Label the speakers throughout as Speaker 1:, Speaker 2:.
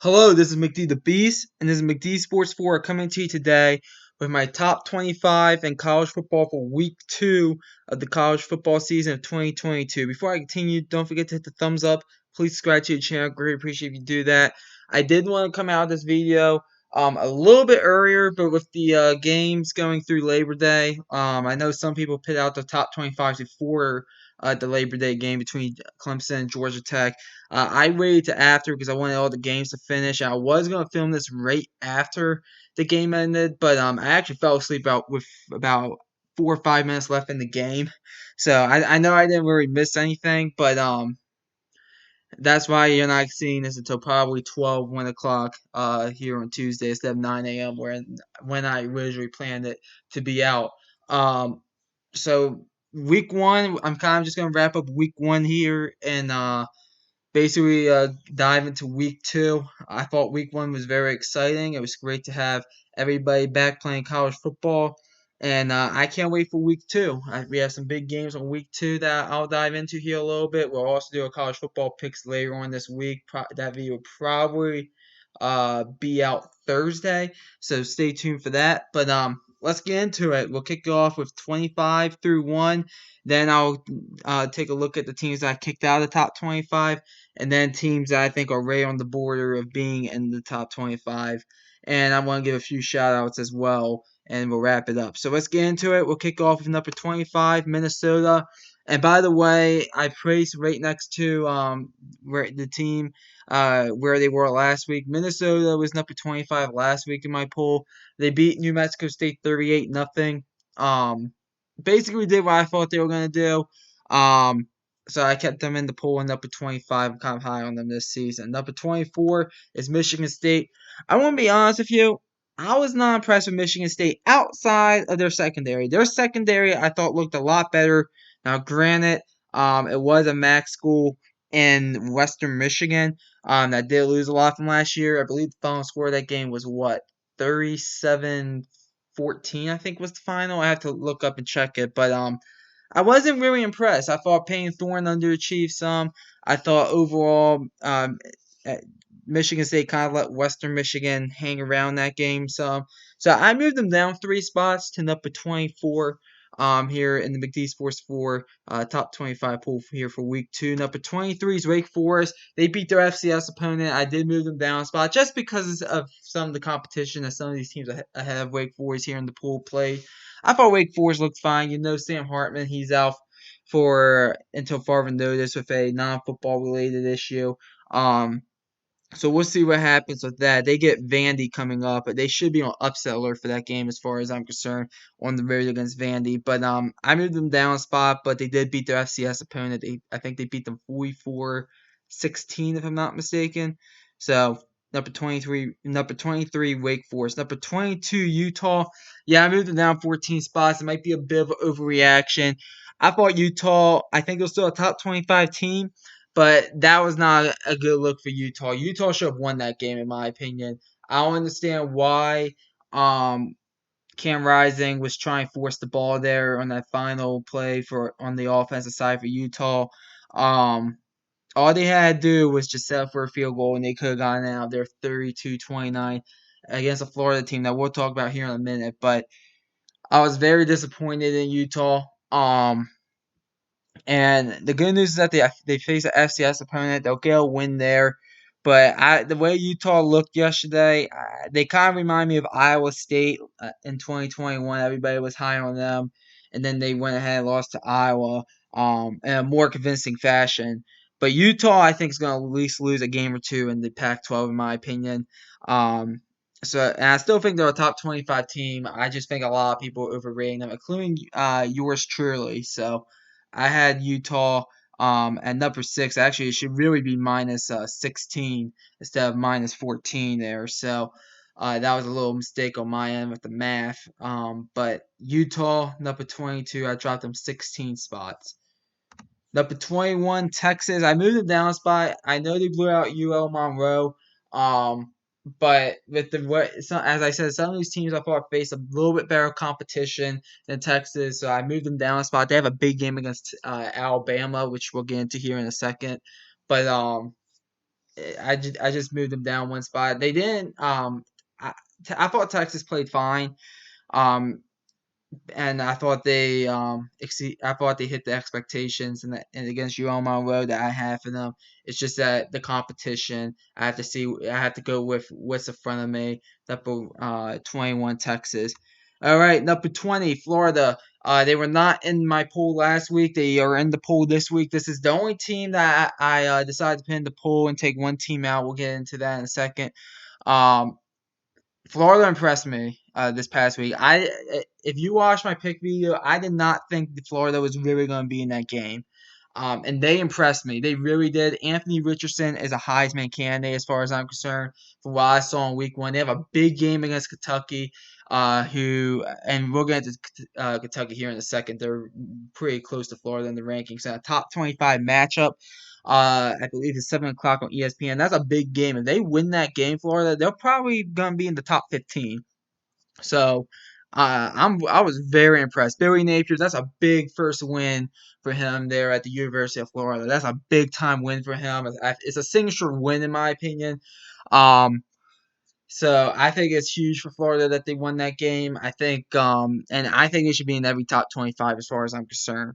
Speaker 1: Hello, this is McD the Beast, and this is McD Sports 4 coming to you today with my top 25 in college football for week 2 of the college football season of 2022. Before I continue, don't forget to hit the thumbs up. Please subscribe to the channel. Greatly appreciate if you do that. I did want to come out with this video a little bit earlier, but with the games going through Labor Day, I know some people put out the top 25 before the Labor Day game between Clemson and Georgia Tech. I waited to after because I wanted all the games to finish. I was gonna film this right after the game ended, but I actually fell asleep with about 4 or 5 minutes left in the game. So I know I didn't really miss anything, but that's why you're not seeing this until probably 1 o'clock here on Tuesday instead of 9 a.m. when I originally planned it to be out. Um, so week 1, I'm kind of just gonna wrap up week 1 here and basically dive into week 2. I thought week 1 was very exciting. It was great to have everybody back playing college football, and I can't wait for week 2. We have some big games on week 2 that I'll dive into here a little bit. We'll also do a college football picks later on this week. That video will probably be out Thursday, so stay tuned for that. But let's get into it. We'll kick it off with 25 through 1. Then I'll take a look at the teams that I kicked out of the top 25, and then teams that I think are right on the border of being in the top 25. And I want to give a few shout outs as well, and we'll wrap it up. So let's get into it. We'll kick off with number 25, Minnesota. And by the way, I placed right next to where the team where they were last week. Minnesota was number 25 last week in my poll. They beat New Mexico State 38 nothing. Basically did what I thought they were gonna do. So I kept them in the poll and number 25. I'm kind of high on them this season. Number 24 is Michigan State. I want to be honest with you. I was not impressed with Michigan State outside of their secondary. Their secondary I thought looked a lot better. Now, granted, it was a MAC school in Western Michigan that did lose a lot from last year. I believe the final score of that game was what, 37-14, I think was the final. I have to look up and check it, but I wasn't really impressed. I thought Payne Thorne underachieved some. I thought overall, Michigan State kind of let Western Michigan hang around that game some. So I moved them down 3 spots to number 24. Here in the McD Sports 4 top 25 pool here for week 2. Number 23 is Wake Forest. They beat their FCS opponent. I did move them down a spot just because of some of the competition that some of these teams ahead of Wake Forest here in the pool played. I thought Wake Forest looked fine. You know, Sam Hartman, he's out for until further notice with a non-football related issue. So we'll see what happens with that. They get Vandy coming up, but they should be on upset alert for that game as far as I'm concerned on the road against Vandy. But I moved them down a spot, but they did beat their FCS opponent. I think they beat them 44-16 if I'm not mistaken. So number 23 Wake Forest, number 22 Utah. Yeah, I moved them down 14 spots. It might be a bit of an overreaction. I thought Utah, I think it was still a top 25 team. But that was not a good look for Utah. Utah should have won that game, in my opinion. I don't understand why Cam Rising was trying to force the ball there on that final play for on the offensive side for Utah. All they had to do was just set up for a field goal, and they could have gotten out of there 32-29 against a Florida team that we'll talk about here in a minute. But I was very disappointed in Utah. And the good news is that they face an FCS opponent. They'll get a win there. But the way Utah looked yesterday, they kind of remind me of Iowa State in 2021. Everybody was high on them, and then they went ahead and lost to Iowa in a more convincing fashion. But Utah, I think, is going to at least lose a game or two in the Pac-12, in my opinion. And I still think they're a top 25 team. I just think a lot of people are overrating them, including yours truly. So I had Utah at number 6. Actually, it should really be minus 16 instead of minus 14 there. So that was a little mistake on my end with the math. But Utah, number 22, I dropped them 16 spots. Number 21, Texas. I moved them down a spot. I know they blew out UL Monroe. But with as I said, some of these teams I thought faced a little bit better competition than Texas, so I moved them down a spot. They have a big game against Alabama, which we'll get into here in a second. But I just moved them down one spot. They didn't. I thought Texas played fine. Um, and I thought they I thought they hit the expectations and against UL Road that I have for them. It's just that the competition I have to see. I have to go with what's in front of me. Number 21 Texas. All right, number 20 Florida. They were not in my pool last week. They are in the pool this week. This is the only team that I decided to put in the pool and take one team out. We'll get into that in a second. Um, Florida impressed me this past week. If you watched my pick video, I did not think that Florida was really going to be in that game, and they impressed me. They really did. Anthony Richardson is a Heisman candidate as far as I'm concerned. From what I saw in Week 1, they have a big game against Kentucky. Who and we'll get into Kentucky here in a second. They're pretty close to Florida in the rankings. So a top 25 matchup. I believe it's 7 o'clock on ESPN. That's a big game. If they win that game, Florida, they're probably gonna be in the top 15. So, I was very impressed. Billy Napier, that's a big first win for him there at the University of Florida. That's a big time win for him. It's a signature win in my opinion. Um, so I think it's huge for Florida that they won that game. And I think they should be in every top 25 as far as I'm concerned.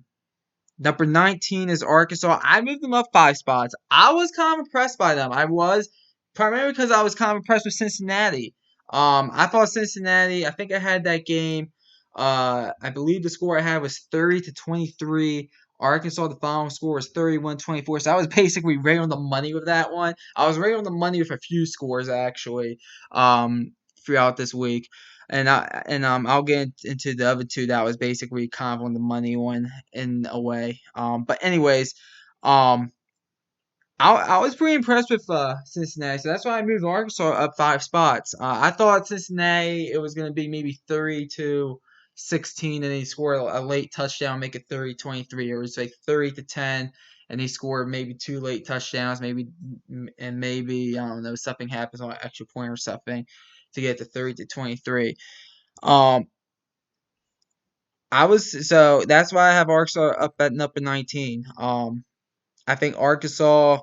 Speaker 1: Number 19 is Arkansas. I moved them up 5 spots. I was kind of impressed by them. I was primarily because I was kind of impressed with Cincinnati. I thought Cincinnati. I think I had that game. I believe the score I had was 30-23. Arkansas, the final score was 31-24. So I was basically right on the money with that one. I was right on the money with a few scores actually. Throughout this week. I'll get into the other two that was basically kind of on the money one in a way. But anyways, um, I was pretty impressed with Cincinnati, so that's why I moved Arkansas up 5 spots. I thought Cincinnati it was gonna be maybe 30-16, and they scored a late touchdown, make it 30-23. It was like 30-10, and they scored maybe 2 late touchdowns, maybe I don't know something happens on an extra point or something to get to 30-23. Um, so that's why I have Arkansas up at number 19. I think Arkansas.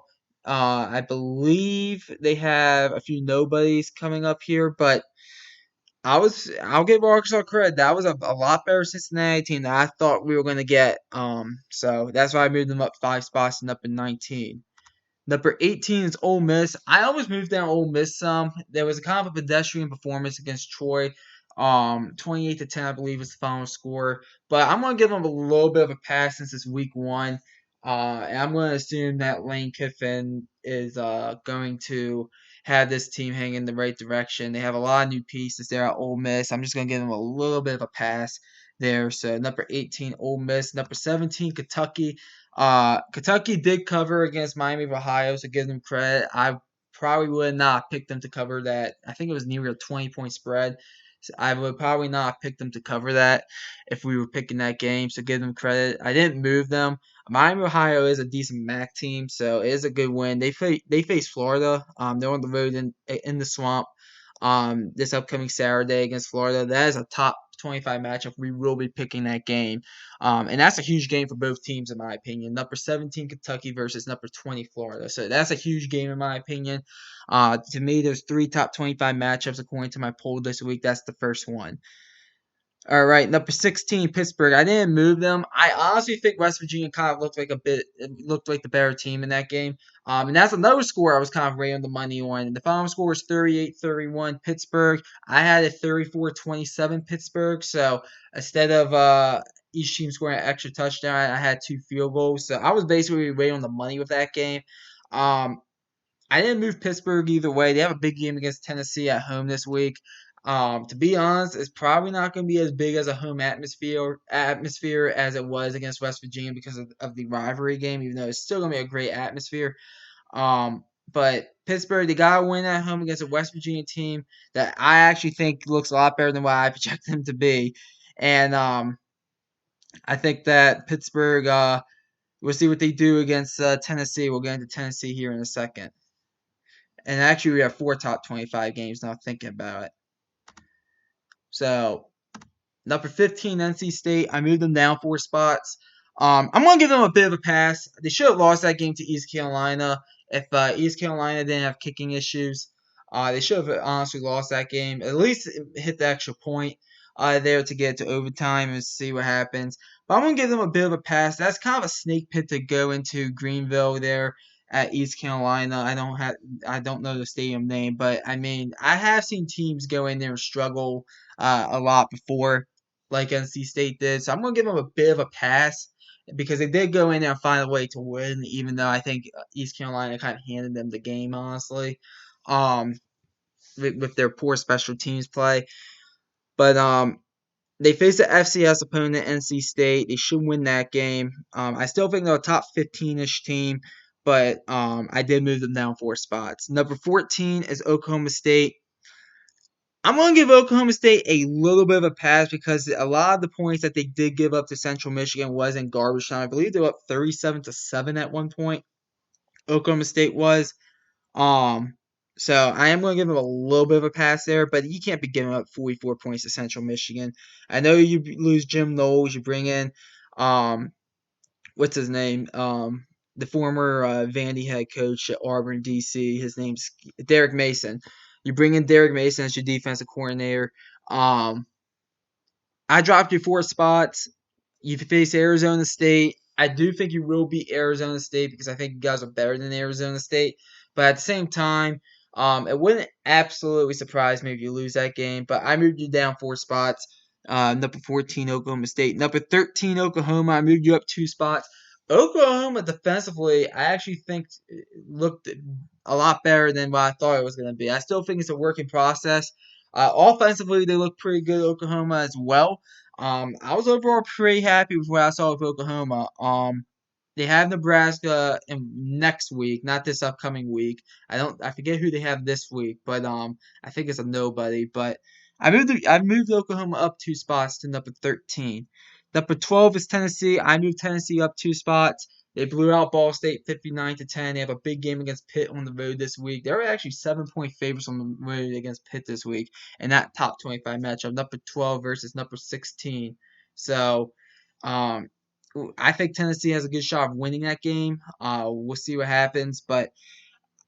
Speaker 1: I believe they have a few nobodies coming up here, but I'll give Arkansas credit. That was a lot better Cincinnati team than I thought we were going to get. So that's why I moved them up 5 spots and up in 19. Number 18 is Ole Miss. I almost moved down Ole Miss some. There was a kind of a pedestrian performance against Troy. 28-10, I believe, was the final score. But I'm going to give them a little bit of a pass since it's week 1. And I'm going to assume that Lane Kiffin is going to have this team heading in the right direction. They have a lot of new pieces there at Ole Miss. I'm just going to give them a little bit of a pass there. So number 18, Ole Miss. Number 17, Kentucky. Kentucky did cover against Miami of Ohio, so give them credit. I probably would not pick them to cover that. I think it was near a 20-point spread. So I would probably not pick them to cover that if we were picking that game, so give them credit. I didn't move them. Miami of Ohio is a decent MAC team, so it is a good win. They face Florida. They're on the road in the swamp. This upcoming Saturday against Florida. That is a top 25 matchup. We will be picking that game. And that's a huge game for both teams, in my opinion. Number 17 Kentucky versus number 20 Florida. So that's a huge game, in my opinion. To me, there's 3 top 25 matchups according to my poll this week. That's the first one. All right, number 16, Pittsburgh. I didn't move them. I honestly think West Virginia kind of looked like the better team in that game. And that's another score I was kind of right on the money on. The final score was 38-31 Pittsburgh. I had it 34-27 Pittsburgh. So instead of each team scoring an extra touchdown, I had 2 field goals. So I was basically right on the money with that game. Um, I didn't move Pittsburgh either way. They have a big game against Tennessee at home this week. To be honest, it's probably not going to be as big as a home atmosphere as it was against West Virginia because of the rivalry game. Even though it's still going to be a great atmosphere. But Pittsburgh, they got to win at home against a West Virginia team that I actually think looks a lot better than what I project them to be. And I think that Pittsburgh. We'll see what they do against Tennessee. We'll get into Tennessee here in a second. And actually, we have 4 top 25 games now thinking about it. So, number 15, NC State. I moved them down 4 spots. I'm going to give them a bit of a pass. They should have lost that game to East Carolina. If East Carolina didn't have kicking issues, they should have honestly lost that game. At least hit the extra point there to get to overtime and see what happens. But I'm gonna give them a bit of a pass. That's kind of a snake pit to go into Greenville there at East Carolina. I don't know the stadium name, but I mean I have seen teams go in there and struggle a lot before, like NC State did. So I'm gonna give them a bit of a pass because they did go in there and find a way to win, even though I think East Carolina kind of handed them the game, honestly, um, with their poor special teams play. But they face the FCS opponent, NC State. They should win that game. I still think they're a top 15-ish team, but I did move them down 4 spots. Number 14 is Oklahoma State. I'm going to give Oklahoma State a little bit of a pass because a lot of the points that they did give up to Central Michigan was in garbage time. I believe they were up 37-7 at one point. Oklahoma State was. Um, so I am going to give them a little bit of a pass there, but you can't be giving up 44 points to Central Michigan. I know you lose Jim Knowles. You bring in, um, what's his name? The former Vandy head coach at Auburn, DC. His name's Derek Mason. You bring in Derek Mason as your defensive coordinator. Um, I dropped you 4 spots. You face Arizona State. I do think you will beat Arizona State because I think you guys are better than Arizona State. But at the same time, it wouldn't absolutely surprise me if you lose that game. But I moved you down 4 spots. Number 14, Oklahoma State. Number 13, Oklahoma. I moved you up 2 spots. Oklahoma defensively, I actually think looked a lot better than what I thought it was going to be. I still think it's a working process. Offensively, they look pretty good, Oklahoma, as well. I was overall pretty happy with what I saw with Oklahoma. They have Nebraska in next week, not this upcoming week. I forget who they have this week, but I think it's a nobody. But I moved Oklahoma up 2 spots to number 13. Number 12 is Tennessee. I moved Tennessee up 2 spots. They blew out Ball State 59-10. They have a big game against Pitt on the road this week. They're actually 7-point favorites on the road against Pitt this week in that top 25 matchup. Number 12 versus number 16. So, um, I think Tennessee has a good shot of winning that game. We'll see what happens, but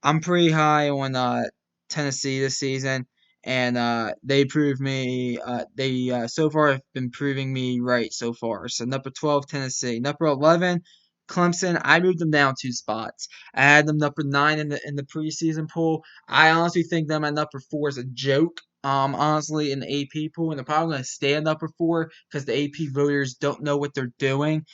Speaker 1: I'm pretty high on Tennessee this season, and they proved me. They so far have been proving me right so far. So number 12, Tennessee. Number 11, Clemson. I moved them down 2 spots. I had them number 9 in the preseason poll. I honestly think them at number 4 is a joke. Honestly, in the AP pool, and they're probably going to stay at number 4 because the AP voters don't know what they're doing.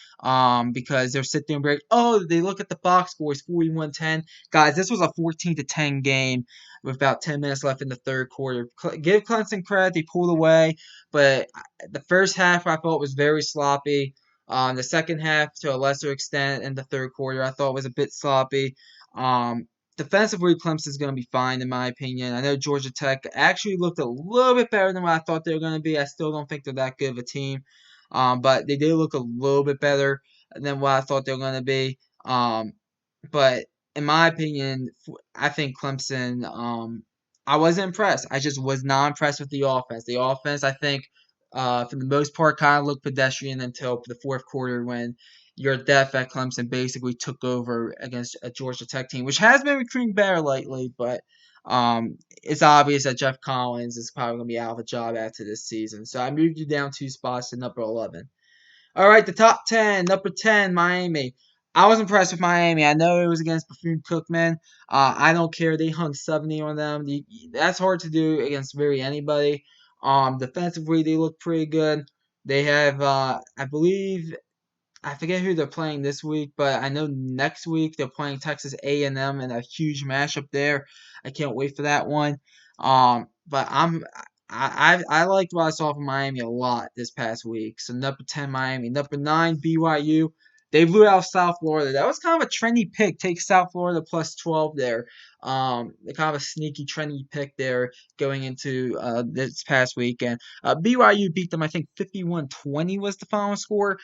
Speaker 1: Because they're sitting there and be like, oh, they look at the box scores 41-10. Guys, this was a 14-10 game with about 10 minutes left in the third quarter. Give Clemson credit; they pulled away, but the first half I thought was very sloppy. The second half, to a lesser extent, in the third quarter, I thought was a bit sloppy. Um, Defensively, Clemson's going to be fine, in my opinion. I know Georgia Tech actually looked a little bit better than what I thought they were going to be. I still don't think they're that good of a team, but they did look a little bit better than what I thought they were going to be. But in my opinion, I think Clemson. I wasn't impressed. I just was not impressed with the offense. The offense, I think, for the most part, kind of looked pedestrian until the fourth quarter when your depth at Clemson basically took over against a Georgia Tech team, which has been recruiting better lately. But it's obvious that Jeff Collins is probably going to be out of a job after this season. So I moved you down 2 spots to number 11. All right, the top 10. Number 10, Miami. I was impressed with Miami. I know it was against Bethune-Cookman. I don't care. They hung 70 on them. That's hard to do against very anybody. Defensively, they look pretty good. They have, I believe, I forget who they're playing this week, but I know next week they're playing Texas A&M in a huge matchup there. I can't wait for that one. But I liked what I saw from Miami a lot this past week. So number 10 Miami, number 9 BYU. They blew out South Florida. That was kind of a trendy pick. Take South Florida plus 12 there. Kind of a sneaky trendy pick there going into this past weekend. BYU beat them. I think 51-20 was the final score.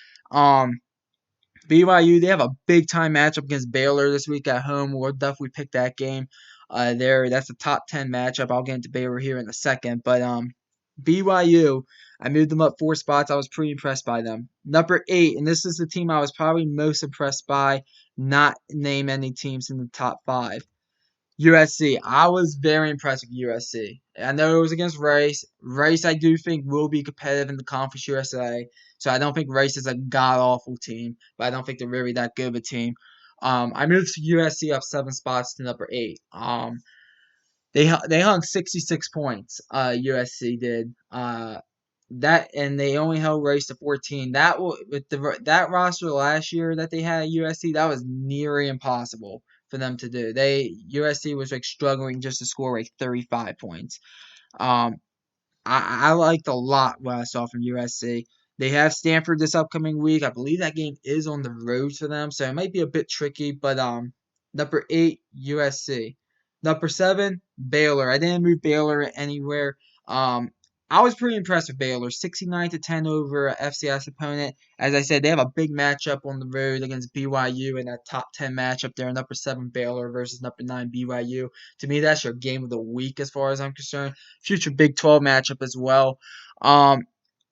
Speaker 1: BYU, they have a big time matchup against Baylor this week at home. We'll definitely pick that game. That's a top 10 matchup. I'll get into Baylor here in a second. But BYU, I moved them up 4 spots. I was pretty impressed by them. Number 8, and this is the team I was probably most impressed by. not name any teams in the top 5. USC. I was very impressed with USC. I know it was against Rice. Rice, I do think, will be competitive in the Conference USA. So I don't think Rice is a god awful team, but I don't think they're really that good of a team. I moved USC up 7 spots to number 8. They hung 66 points. USC did. That and they only held Rice to 14. With that roster last year that they had at USC, that was nearly impossible for them to do. USC was like struggling just to score like 35 points. Um, I liked a lot what I saw from USC. They have Stanford this upcoming week. I believe that game is on the road for them, so it might be a bit tricky. But number 8 USC, number 7 Baylor. I didn't move Baylor anywhere. Um, I was pretty impressed with Baylor, 69-10 over a FCS opponent. As I said, they have a big matchup on the road against BYU in that top 10 matchup there. Number 7 Baylor versus number 9 BYU. To me, that's your game of the week as far as I'm concerned. Future Big 12 matchup as well. Um,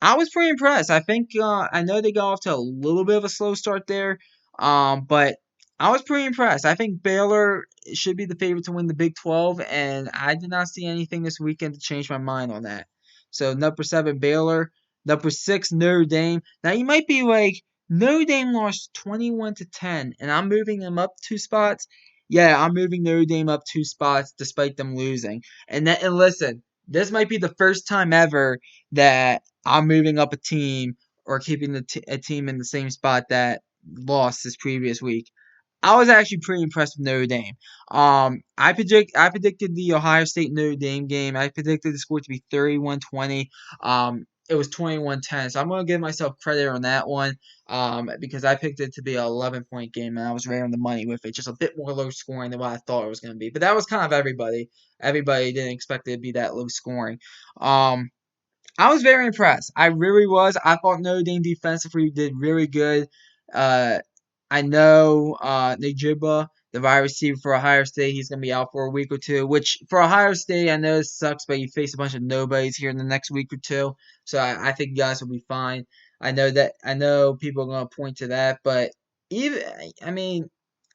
Speaker 1: I was pretty impressed. I think I know they got off to a little bit of a slow start there, but I was pretty impressed. I think Baylor should be the favorite to win the Big 12, and I did not see anything this weekend to change my mind on that. So number 7 Baylor, number 6 Notre Dame. Now you might be like, Notre Dame lost 21-10, and I'm moving them up 2 spots. Yeah, I'm moving Notre Dame up 2 spots despite them losing. And listen, this might be the first time ever that I'm moving up a team or keeping a team in the same spot that lost this previous week. I was actually pretty impressed with Notre Dame. I predicted the Ohio State Notre Dame game. I predicted the score to be 31-20. It was 21-10. So I'm gonna give myself credit on that one. Because I picked it to be an 11-point game and I was right on the money with it. Just a bit more low scoring than what I thought it was gonna be. But that was kind of everybody. Everybody didn't expect it to be that low scoring. I was very impressed. I really was. I thought Notre Dame defensively did really good. Uh, I know Najibba, the wide receiver for Ohio State, he's going to be out for a week or two, which for Ohio State, I know it sucks, but you face a bunch of nobodies here in the next week or two. So I think you guys will be fine. I know people are going to point to that, but even, I mean,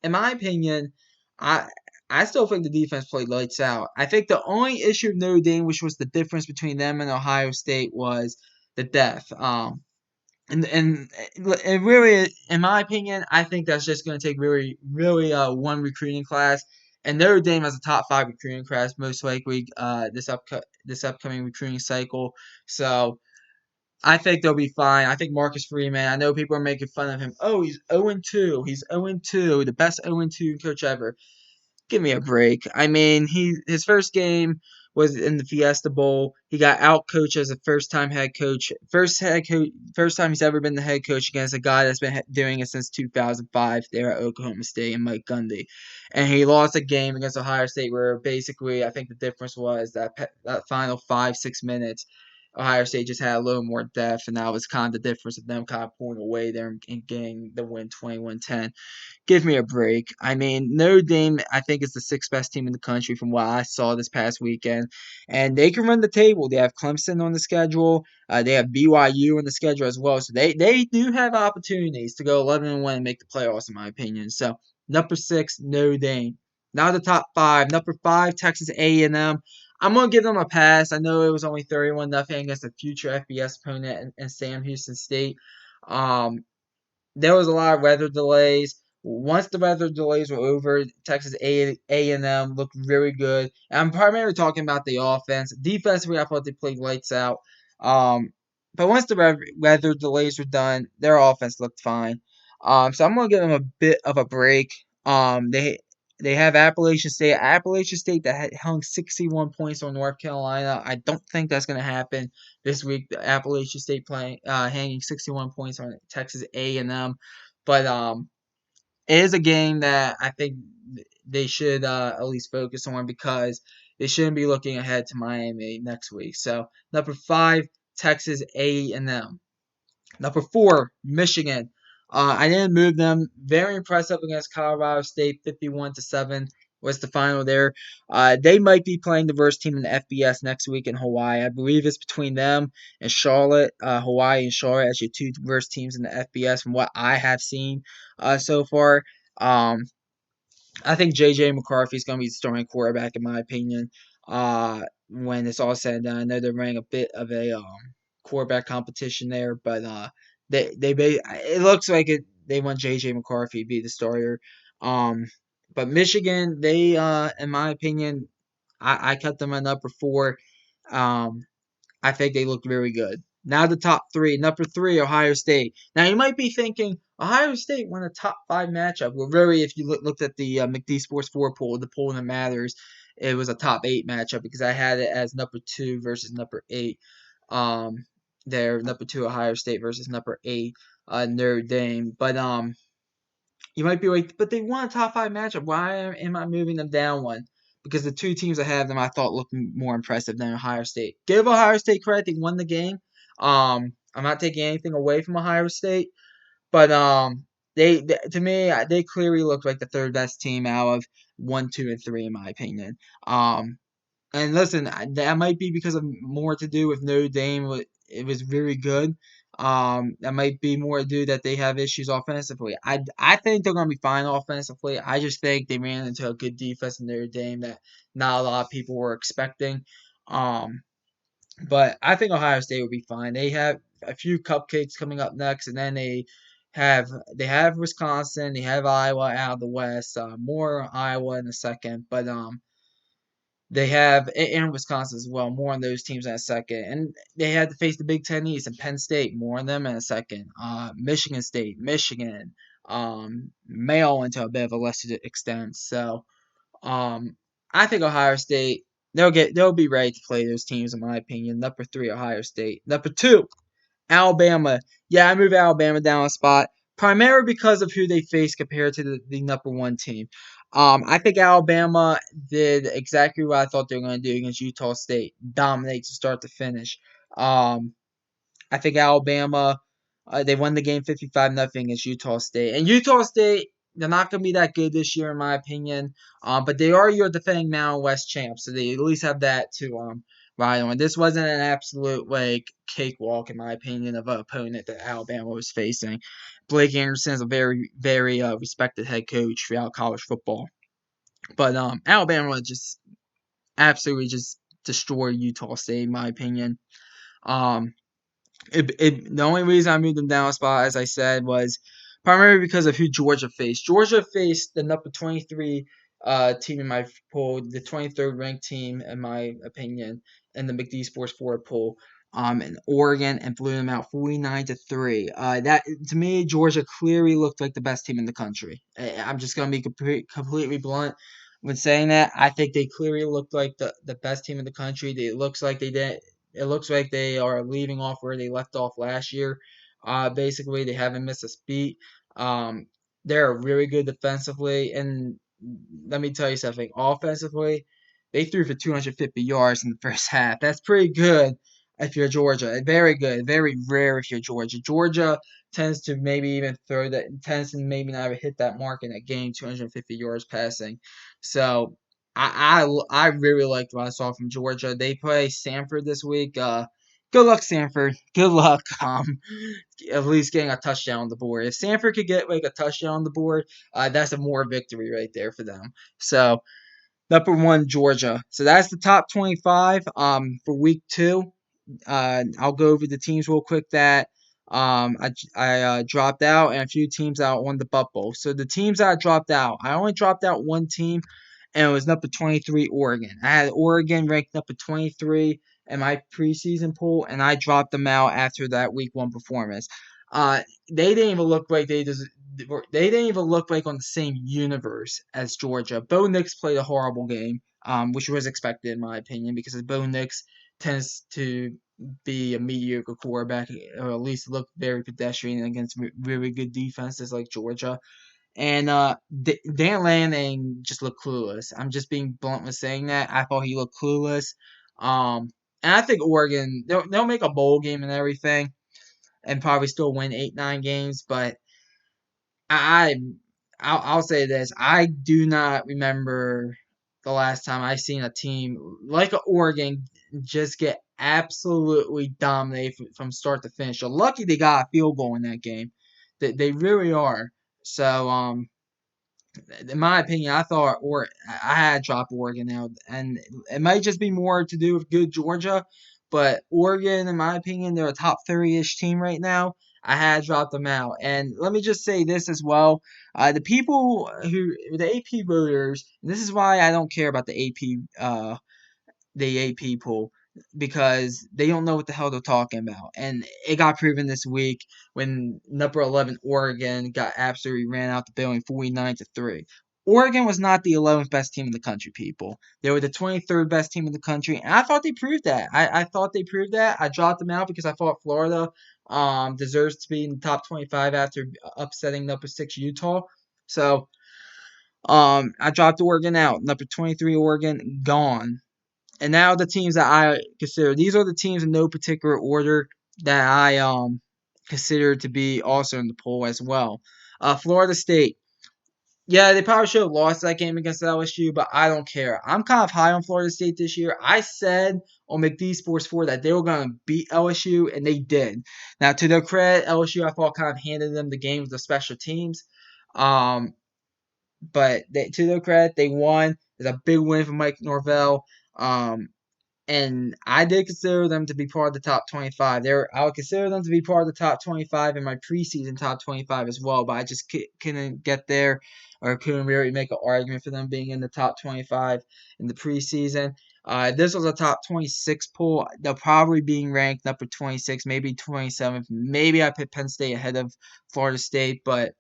Speaker 1: in my opinion, I I still think the defense played lights out. I think the only issue of Notre Dame, which was the difference between them and Ohio State, was the depth. And really, in my opinion, I think that's just going to take really one recruiting class. And Notre Dame has a top 5 recruiting class most likely this upcoming recruiting cycle. So I think they'll be fine. I think Marcus Freeman. I know people are making fun of him. Oh, he's 0-2. He's 0-2, the best 0-2 coach ever. Give me a break. I mean, his first game was in the Fiesta Bowl. He got out coached as a first time head coach. First time he's ever been the head coach against a guy that's been doing it since 2005 there at Oklahoma State and Mike Gundy. And he lost a game against Ohio State where basically I think the difference was that final 5-6 minutes Ohio State just had a little more depth, and that was kind of the difference of them kind of pulling away there and getting the win 21-10. Give me a break. I mean, Notre Dame, I think, is the 6th best team in the country from what I saw this past weekend. And they can run the table. They have Clemson on the schedule. They have BYU on the schedule as well. So they do have opportunities to go 11-1 and make the playoffs, in my opinion. So, number 6, Notre Dame. Now the top 5. Number 5, Texas A&M. I'm going to give them a pass. I know it was only 31-0 against a future FBS opponent in Sam Houston State. Um, there was a lot of weather delays. Once the weather delays were over, Texas A&M looked really good. And I'm primarily talking about the offense. Defensively, I thought they played lights out. Um, but once the weather delays were done, their offense looked fine. So I'm gonna give them a bit of a break. They have Appalachian State. Appalachian State that had hung 61 points on North Carolina. I don't think that's gonna happen this week. The Appalachian State playing hanging 61 points on Texas A&M. But it is a game that I think they should at least focus on because they shouldn't be looking ahead to Miami next week. So number 5, Texas A&M. Number 4, Michigan. I didn't move them. Very impressive against Colorado State, 51-7 was the final there. They might be playing the worst team in the FBS next week in Hawaii. I believe it's between them and Charlotte, Hawaii and Charlotte as your 2 worst teams in the FBS from what I have seen so far. Um, I think J.J. McCarthy is going to be the starting quarterback in my opinion. When it's all said and done, I know they're running a bit of a quarterback competition there, but it looks like they want J.J. McCarthy to be the starter. Um, but Michigan, they in my opinion, I kept them at number 4. Um, I think they look very good. Now the top 3. Number 3, Ohio State. Now you might be thinking, Ohio State won a top 5 matchup. Well, really, if you looked at the McD Sports 4 poll, the poll that matters, it was a top 8 matchup because I had it as number 2 versus number 8. Um, there, number 2 Ohio State versus number 8 Notre Dame. But you might be like, but they won a top 5 matchup. Why am I moving them down one? Because the two teams that have them, I thought looked more impressive than Ohio State. Give Ohio State credit; they won the game. I'm not taking anything away from Ohio State, but they to me they clearly looked like the third best team out of 1, 2, and 3 in my opinion. Um, and listen, that might be because of more to do with Notre Dame. It was very good. That might be more to do that they have issues offensively. I think they're gonna be fine offensively. I just think they ran into a good defense in Notre Dame that not a lot of people were expecting. Um, but I think Ohio State will be fine. They have a few cupcakes coming up next, and then have they have Wisconsin, they have Iowa out of the West. More Iowa in a second, but they have and Wisconsin as well. More on those teams in a second, and they had to face the Big Ten East and Penn State. More on them in a second. Michigan State, Michigan, Maryland to a bit of a lesser extent. So, um, I think Ohio State they'll be ready to play those teams in my opinion. Number 3, Ohio State. Number 2, Alabama. Yeah, I moved Alabama down a spot, primarily because of who they face compared to the number 1 team. I think Alabama did exactly what I thought they were going to do against Utah State, dominate to start to finish. Um, I think Alabama, they won the game 55-0 against Utah State. And Utah State, they're not going to be that good this year, in my opinion. But they are your defending Mountain West champs, so they at least have that to ride on. This wasn't an absolute like cakewalk, in my opinion, of an opponent that Alabama was facing. Blake Anderson is a very, very respected head coach throughout college football. But Alabama just absolutely just destroyed Utah State, in my opinion. Um, the only reason I moved them down a spot, as I said, was primarily because of who Georgia faced. Georgia faced the number 23 team in my poll, the 23rd ranked team in my opinion, in the McD Sports 4 poll. In Oregon and blew them out 49-3. That to me, Georgia clearly looked like the best team in the country. I'm just gonna be completely blunt when saying that. I think they clearly looked like the best team in the country. It looks like they are leaving off where they left off last year. Basically, they haven't missed a beat. Um, they're really good defensively, and let me tell you something. Offensively, they threw for 250 yards in the first half. That's pretty good if you're Georgia. Very good. Very rare if you're Georgia. Georgia tends to maybe not even hit that mark in that game, 250 yards passing. So I really liked what I saw from Georgia. They play Samford this week. Good luck, Samford. Good luck. At least getting a touchdown on the board. If Samford could get like a touchdown on the board, that's a more victory right there for them. So number 1, Georgia. So that's the top 25 for week 2. I'll go over the teams real quick that I dropped out and a few teams out on the bubble. So the teams that I dropped out, I only dropped out one team, and it was number 23 Oregon. I had Oregon ranked number 23 in my preseason poll, and I dropped them out after that week 1 performance. They didn't even look like they didn't even look like on the same universe as Georgia. Bo Nix played a horrible game, which was expected in my opinion because Bo Nix tends to be a mediocre quarterback, or at least look very pedestrian against really good defenses like Georgia. And Dan Lanning just looked clueless. I'm just being blunt with saying that. I thought he looked clueless. And I think Oregon, they'll make a bowl game and everything, and probably still win 8-9 games. But I, I'll say this: I do not remember the last time I seen a team like Oregon just get absolutely dominated from start to finish. They're lucky they got a field goal in that game. They really are. So in my opinion, I had dropped Oregon out, and it might just be more to do with good Georgia, but Oregon, in my opinion, they're a top 30-ish team right now. I had dropped them out, and let me just say this as well: the AP voters, and this is why I don't care about the AP poll because they don't know what the hell they're talking about. And it got proven this week when number 11 Oregon got absolutely ran out the building 49-3. Oregon was not the 11th best team in the country, people. They were the 23rd best team in the country, and I thought they proved that. I thought they proved that. I dropped them out because I thought Florida deserves to be in the top 25 after upsetting number 6 Utah. So I dropped Oregon out. Number 23 Oregon gone. And now the teams that I consider, these are the teams in no particular order that I consider to be also in the poll as well. Florida State. Yeah, they probably should have lost that game against LSU, but I don't care. I'm kind of high on Florida State this year. I said on McD Sports 4 that they were going to beat LSU, and they did. Now, to their credit, LSU, I thought, kind of handed them the game with the special teams. Um, to their credit, they won. It's a big win for Mike Norvell. Um, and I did consider them to be part of the top 25. I would consider them to be part of the top 25 in my preseason top 25 as well, but I just couldn't get there or couldn't really make an argument for them being in the top 25 in the preseason. This was a top 26 poll. They'll probably being ranked number 26, maybe 27th. Maybe I put Penn State ahead of Florida State, but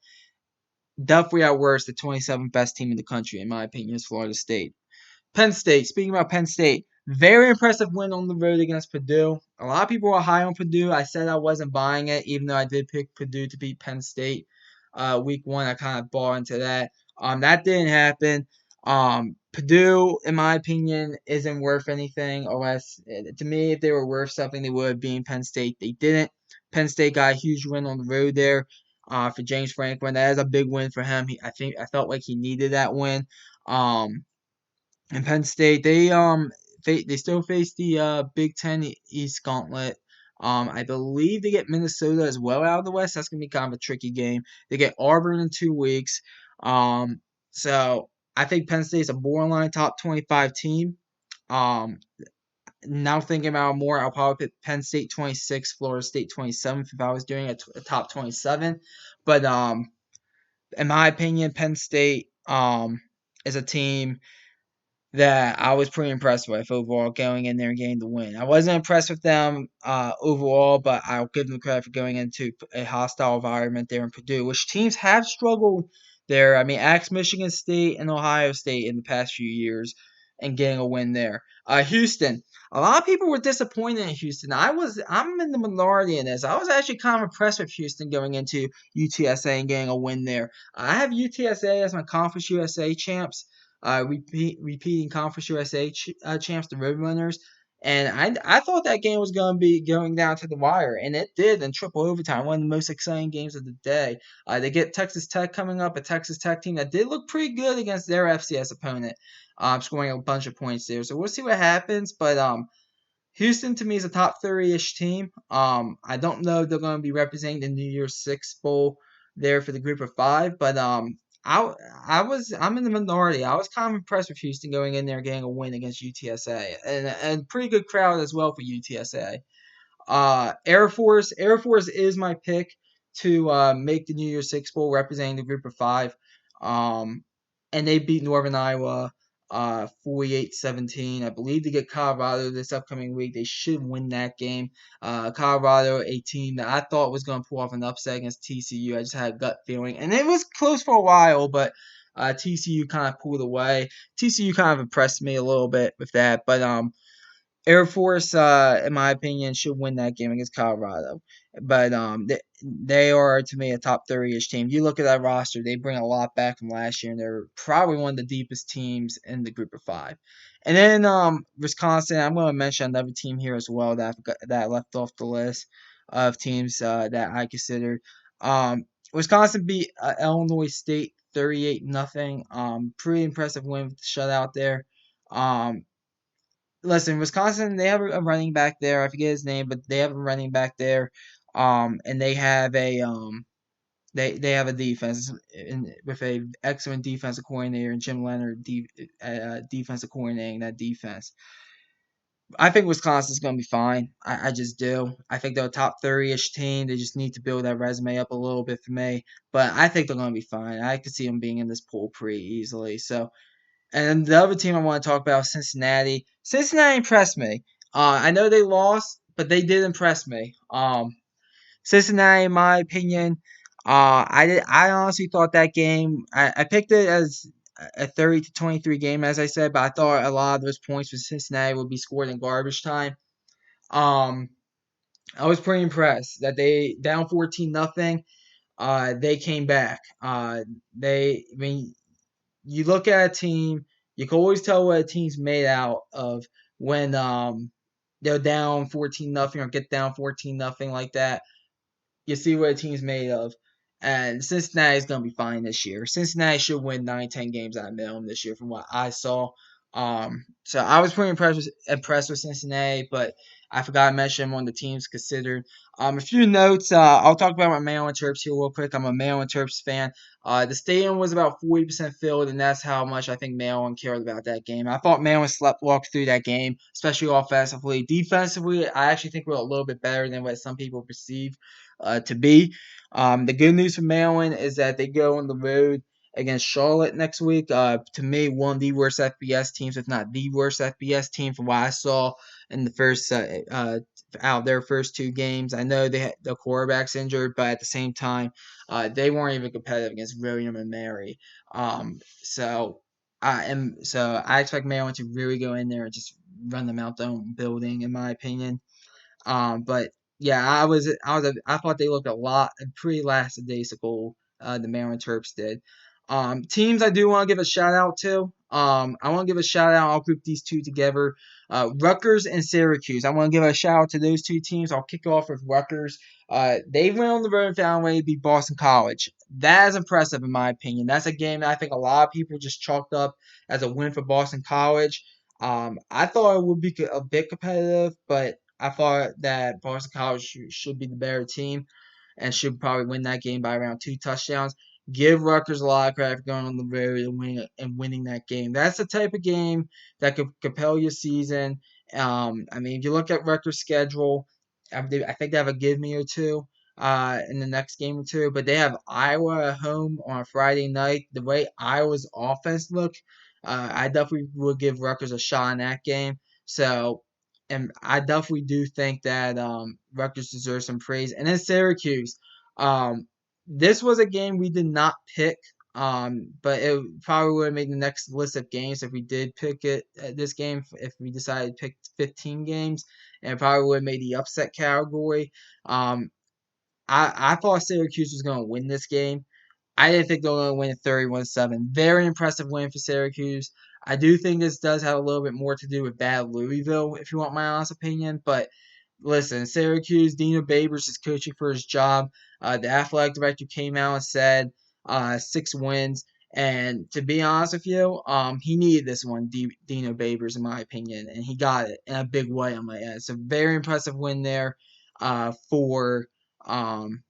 Speaker 1: definitely at worst, the 27th best team in the country, in my opinion, is Florida State. Penn State. Speaking about Penn State, very impressive win on the road against Purdue. A lot of people are high on Purdue. I said I wasn't buying it, even though I did pick Purdue to beat Penn State. Week 1, I kind of bought into that. That didn't happen. Purdue, in my opinion, isn't worth anything. Unless, to me, if they were worth something, they would have been Penn State. They didn't. Penn State got a huge win on the road there. For James Franklin, that is a big win for him. I felt like he needed that win. And Penn State, they still face the Big Ten East Gauntlet. I believe they get Minnesota as well out of the West. That's gonna be kind of a tricky game. They get Auburn in 2 weeks. So I think Penn State's a borderline top 25 team. Um, Now thinking about it more, I'll probably put Penn State 26, Florida State 27th if I was doing a top 27. But in my opinion, Penn State is a team that I was pretty impressed with overall going in there and getting the win. I wasn't impressed with them overall, but I'll give them credit for going into a hostile environment there in Purdue, which teams have struggled there. I mean, ask Michigan State and Ohio State in the past few years and getting a win there. Houston. A lot of people were disappointed in Houston. I'm in the minority in this. I was actually kind of impressed with Houston going into UTSA and getting a win there. I have UTSA as my Conference USA champs, repeating Conference USA champs, the Roadrunners. And I thought that game was going to be going down to the wire, and it did in triple overtime. One of the most exciting games of the day. They get Texas Tech coming up, a Texas Tech team that did look pretty good against their FCS opponent, scoring a bunch of points there. So we'll see what happens, but Houston to me is a top 30-ish team. I don't know if they're going to be representing the New Year's Six Bowl there for the group of 5, but I'm in the minority. I was kind of impressed with Houston going in there and getting a win against UTSA, and pretty good crowd as well for UTSA. Air Force is my pick to make the New Year's Six Bowl representing the group of 5. Um, and they beat Northern Iowa 48-17. I believe they get Colorado this upcoming week. They should win that game. Colorado, a team that I thought was going to pull off an upset against TCU. I just had a gut feeling. And it was close for a while, but TCU kind of pulled away. TCU kind of impressed me a little bit with that. But Air Force, in my opinion, should win that game against Colorado. But they are, to me, a top 30-ish team. You look at that roster, they bring a lot back from last year, and they're probably one of the deepest teams in the group of 5. And then Wisconsin, I'm going to mention another team here as well that I left off the list of teams that I considered. Wisconsin beat Illinois State 38-0. Pretty impressive win with the shutout there. Listen, Wisconsin, they have a running back there. I forget his name, but they have a running back there. And they have They have a defense with a excellent defensive coordinator and Jim Leonard defensive coordinating that defense. I think Wisconsin's going to be fine. I just do. I think they're a top 30-ish team. They just need to build that resume up a little bit for me. But I think they're going to be fine. I could see them being in this pool pretty easily. So, and then the other team I want to talk about is Cincinnati. Cincinnati impressed me. I know they lost, but they did impress me. Cincinnati, in my opinion, I honestly thought that game. I picked it as a 30-23 game, as I said, but I thought a lot of those points for Cincinnati would be scored in garbage time. Um, I was pretty impressed that they down 14-0. They came back. I mean, you look at a team, you can always tell what a team's made out of when they're down 14-0 or get down 14-0 like that. You see what a team's made of. And Cincinnati's going to be fine this year. Cincinnati should win 9-10 games at a minimum this year from what I saw. So I was pretty impressed with Cincinnati, but I forgot to mention one of the teams considered. A few notes. I'll talk about my Maryland Terps here real quick. I'm a Maryland Terps fan. The stadium was about 40% filled, and that's how much I think Maryland cared about that game. I thought Maryland walked through that game, especially offensively. Defensively, I actually think we're a little bit better than what some people perceive to be. The good news for Maryland is that they go on the road against Charlotte next week. To me, one of the worst FBS teams, if not the worst FBS team, from what I saw in the first out of their first two games. I know they had the quarterback's injured, but at the same time, they weren't even competitive against William and Mary. So I expect Maryland to really go in there and just run them out their own building, in my opinion. But yeah, I thought they looked a lot pretty lackadaisical. The Maryland Terps did. Teams I do want to give a shout out to. I want to give a shout out. I'll group these two together. Rutgers and Syracuse. I want to give a shout out to those two teams. I'll kick off with Rutgers. They went on the road and found a way to beat Boston College. That is impressive in my opinion. That's a game that I think a lot of people just chalked up as a win for Boston College. I thought it would be a bit competitive, but I thought that Boston College should be the better team and should probably win that game by around 2 touchdowns. Give Rutgers a lot of credit for going on the road and winning that game. That's the type of game that could compel your season. I mean, if you look at Rutgers' schedule, I think they have a give me or two in the next game or two, but they have Iowa at home on a Friday night. The way Iowa's offense look, I definitely would give Rutgers a shot in that game. So, and I definitely do think that Rutgers deserves some praise. And then Syracuse, um, this was a game we did not pick, but it probably would have made the next list of games if we did pick it this game. If we decided to pick 15 games, and it probably would have made the upset category. Um, I thought Syracuse was going to win this game. I didn't think they were going to win 31-7. Very impressive win for Syracuse. I do think this does have a little bit more to do with bad Louisville, if you want my honest opinion. But listen, Syracuse, Dino Babers is coaching for his job. The athletic director came out and said 6 wins. And to be honest with you, he needed this one, Dino Babers, in my opinion, and he got it in a big way. I might add. It's a very impressive win there for um,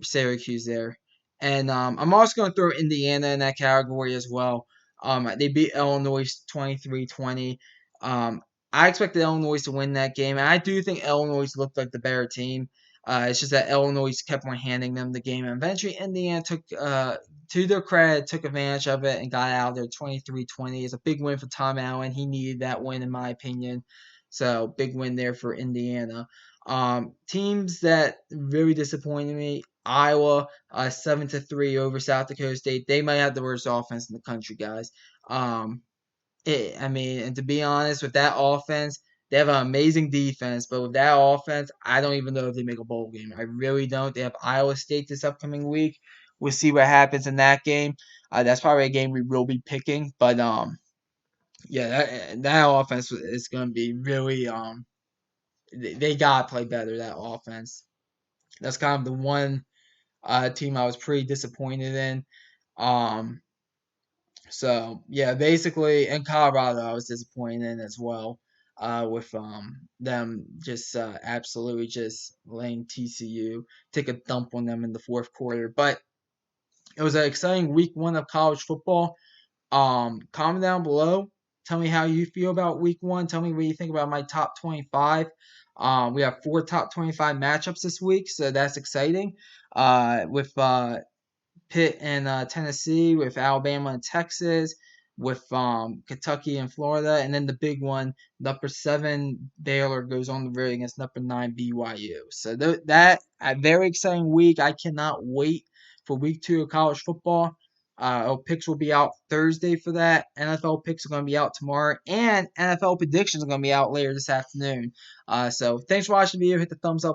Speaker 1: Syracuse there. And I'm also going to throw Indiana in that category as well. They beat Illinois 23-20. I expected Illinois to win that game, and I do think Illinois looked like the better team. It's just that Illinois kept on handing them the game, and eventually Indiana took, to their credit, took advantage of it and got out of there 23-20. It's a big win for Tom Allen. He needed that win, in my opinion. So big win there for Indiana. Teams that really disappointed me: Iowa, 7-3 over South Dakota State. They might have the worst offense in the country, guys. I mean, and to be honest, with that offense, they have an amazing defense, but with that offense, I don't even know if they make a bowl game. I really don't. They have Iowa State this upcoming week. We'll see what happens in that game. That's probably a game we will be picking, but yeah, that offense is going to be really they gotta play better, that offense. That's kind of the one team I was pretty disappointed in. Um, so yeah, basically in Colorado I was disappointed in as well. with them just absolutely just letting TCU take a dump on them in the fourth quarter. But it was an exciting week 1 of college football. Comment down below. Tell me how you feel about week 1. Tell me what you think about my top 25. We have 4 top 25 matchups this week, so that's exciting. With Pitt and Tennessee, with Alabama and Texas, with Kentucky and Florida, and then the big one, number 7 Baylor goes on the road against number 9 BYU. So that a very exciting week. I cannot wait for week 2 of college football. Our picks will be out Thursday for that. NFL picks are going to be out tomorrow, and NFL predictions are going to be out later this afternoon. So thanks for watching the video. Hit the thumbs up.